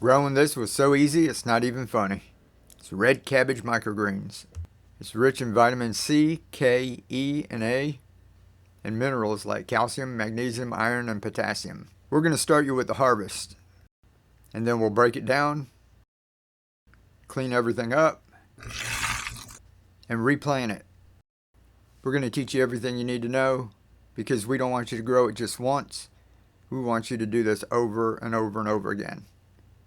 Growing this was so easy it's not even funny. It's red cabbage microgreens. It's rich in vitamin C, K, E, and A, and minerals like calcium, magnesium, iron, and potassium. We're going to start you with the harvest, and then we'll break it down, clean everything up, and replant it. We're going to teach you everything you need to know because we don't want you to grow it just once. We want you to do this over and over and over again.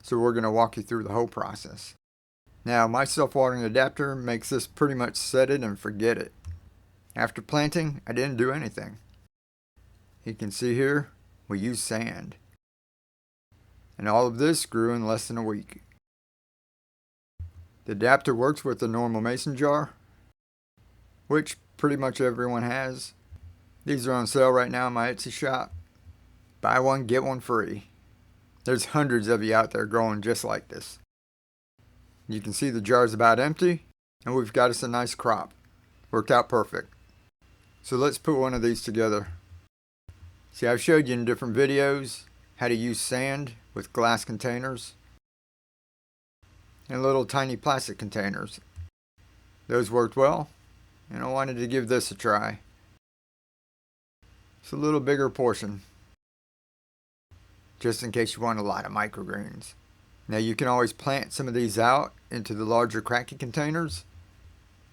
So we're going to walk you through the whole process. Now, my self-watering adapter makes this pretty much set it and forget it. After planting, I didn't do anything. You can see here, we used sand. And all of this grew in less than a week. The adapter works with the normal mason jar, which pretty much everyone has. These are on sale right now in my Etsy shop. Buy one, get one free. There's hundreds of you out there growing just like this. You can see the jar's about empty, and we've got us a nice crop. Worked out perfect. So let's put one of these together. See, I've showed you in different videos how to use sand with glass containers and little tiny plastic containers. Those worked well, and I wanted to give this a try. It's a little bigger portion, just in case you want a lot of microgreens. Now you can always plant some of these out into the larger cracky containers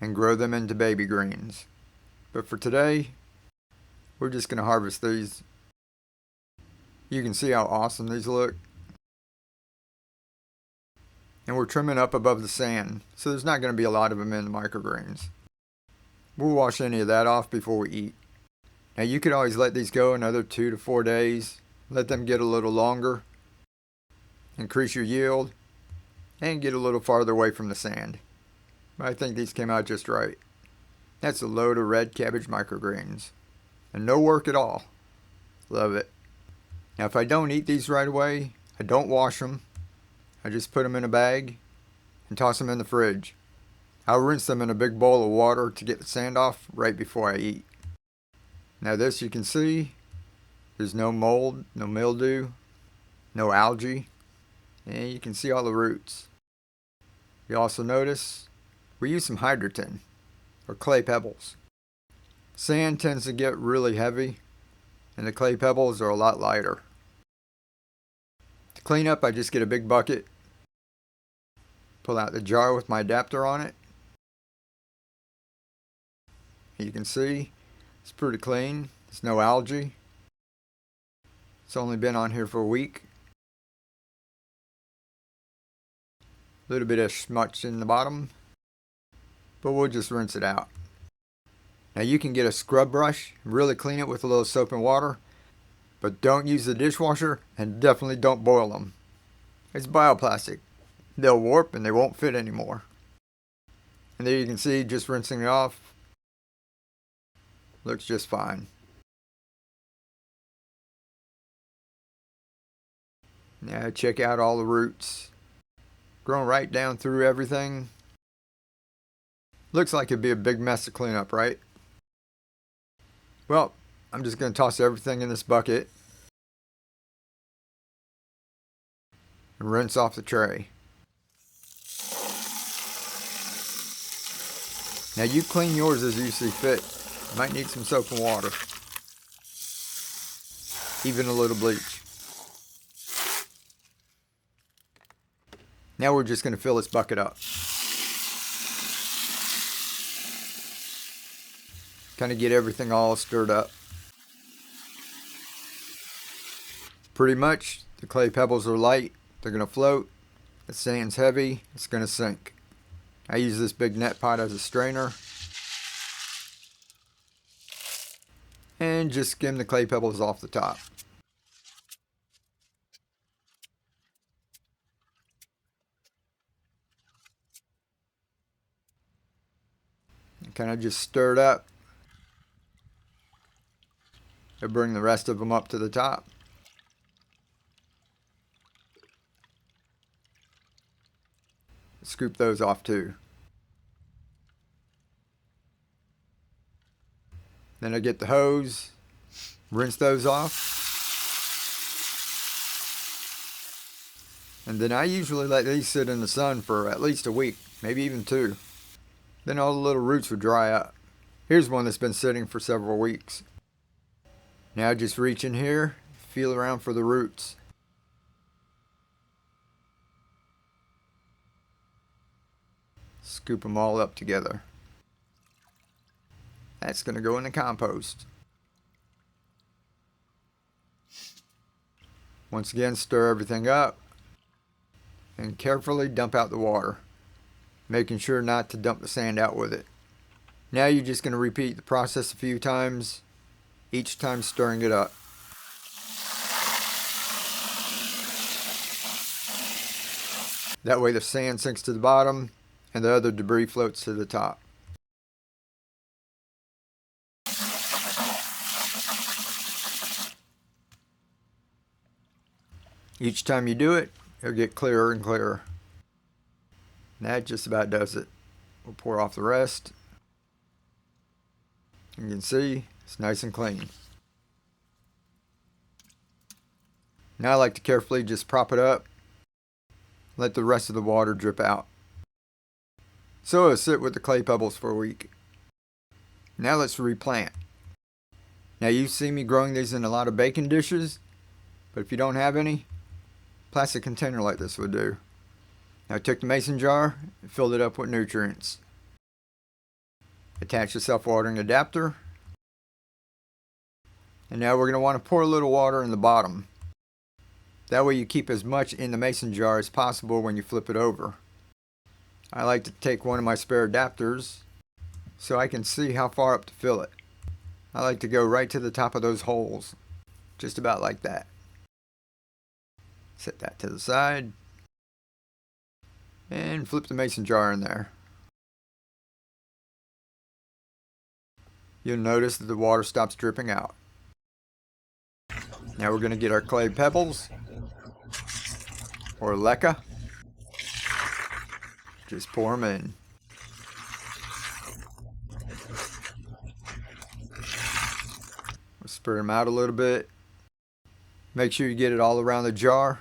and grow them into baby greens. But for today, we're just going to harvest these. You can see how awesome these look. And we're trimming up above the sand, so there's not going to be a lot of them in the microgreens. We'll wash any of that off before we eat. Now you could always let these go another 2 to 4 days. Let them get a little longer. Increase your yield. And get a little farther away from the sand. But I think these came out just right. That's a load of red cabbage microgreens. And no work at all. Love it. Now if I don't eat these right away, I don't wash them. I just put them in a bag and toss them in the fridge. I'll rinse them in a big bowl of water to get the sand off right before I eat. Now this you can see, there's no mold, no mildew, no algae, and you can see all the roots. You also notice we use some hydroton or clay pebbles. Sand tends to get really heavy and the clay pebbles are a lot lighter. To clean up, I just get a big bucket, pull out the jar with my adapter on it. You can see it's pretty clean. There's no algae. It's only been on here for a week. A little bit of smutch in the bottom, but we'll just rinse it out. Now you can get a scrub brush, really clean it with a little soap and water, but don't use the dishwasher and definitely don't boil them. It's bioplastic. They'll warp and they won't fit anymore. And there you can see, just rinsing it off, looks just fine. Now check out all the roots. Growing right down through everything. Looks like it'd be a big mess to clean up, right? Well, I'm just going to toss everything in this bucket and rinse off the tray. Now you clean yours as you see fit. You might need some soap and water. Even a little bleach. Now we're just going to fill this bucket up. Kind of get everything all stirred up. Pretty much, the clay pebbles are light. They're going to float. The sand's heavy. It's going to sink. I use this big net pot as a strainer. And just skim the clay pebbles off the top. Kind of just stir it up. And bring the rest of them up to the top. Scoop those off too. Then I get the hose, rinse those off. And then I usually let these sit in the sun for at least a week, maybe even 2. Then all the little roots would dry up. Here's one that's been sitting for several weeks. Now just reach in here, feel around for the roots. Scoop them all up together. That's going to go in the compost. Once again, stir everything up and carefully dump out the water, making sure not to dump the sand out with it. Now you're just going to repeat the process a few times, each time stirring it up. That way the sand sinks to the bottom and the other debris floats to the top. Each time you do it, it'll get clearer and clearer. And that just about does it. We'll pour off the rest. You can see it's nice and clean. Now I like to carefully just prop it up. Let the rest of the water drip out. So it'll sit with the clay pebbles for a week. Now let's replant. Now you see me growing these in a lot of baking dishes, but if you don't have any, plastic container like this would do. Now I took the mason jar and filled it up with nutrients. Attach the self-watering adapter. And now we're going to want to pour a little water in the bottom. That way you keep as much in the mason jar as possible when you flip it over. I like to take one of my spare adapters so I can see how far up to fill it. I like to go right to the top of those holes, just about like that. Set that to the side and flip the mason jar in there. You'll notice that the water stops dripping out. Now we're going to get our clay pebbles, or leca. Just pour them in. We'll spread them out a little bit. Make sure you get it all around the jar.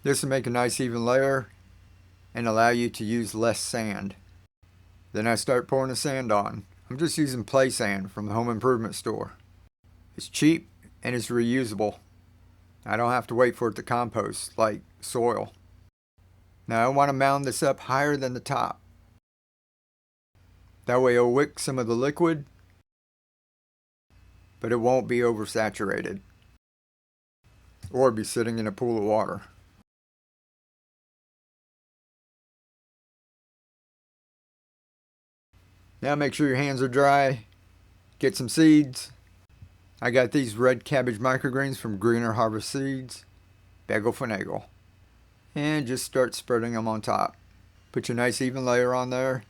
This will make a nice even layer and allow you to use less sand. Then I start pouring the sand on. I'm just using play sand from the home improvement store. It's cheap and it's reusable. I don't have to wait for it to compost like soil. Now I want to mound this up higher than the top. That way it'll wick some of the liquid, but it won't be oversaturated or be sitting in a pool of water. Now make sure your hands are dry. Get some seeds. I got these red cabbage microgreens from Greener Harvest Seeds. Bagel finagle. And just start spreading them on top. Put your nice even layer on there.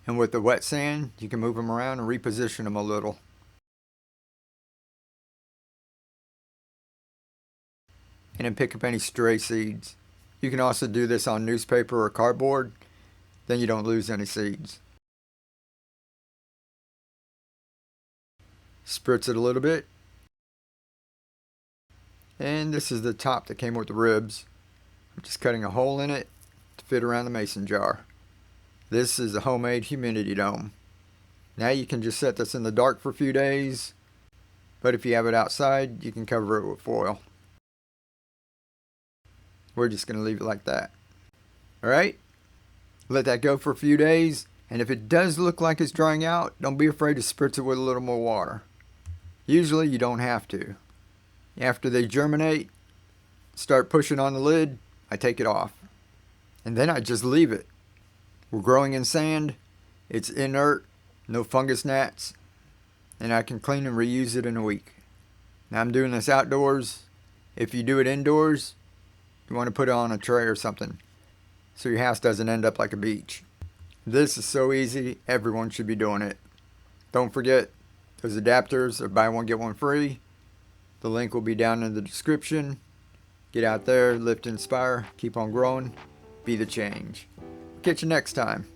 And with the wet sand, you can move them around and reposition them a little. And then pick up any stray seeds. You can also do this on newspaper or cardboard, then you don't lose any seeds. Spritz it a little bit. And this is the top that came with the ribs. I'm just cutting a hole in it to fit around the mason jar. This is a homemade humidity dome. Now you can just set this in the dark for a few days, but if you have it outside, you can cover it with foil. We're just going to leave it like that. Alright, let that go for a few days, and if it does look like it's drying out, don't be afraid to spritz it with a little more water. Usually you don't have to. After they germinate, start pushing on the lid, I take it off. And then I just leave it. We're growing in sand, it's inert, no fungus gnats, and I can clean and reuse it in a week. Now I'm doing this outdoors. If you do it indoors, you want to put it on a tray or something so your house doesn't end up like a beach. This is so easy, everyone should be doing it. Don't forget, those adapters are buy one get one free. The link will be down in the description. Get out there, lift, inspire, keep on growing, be the change. Catch you next time.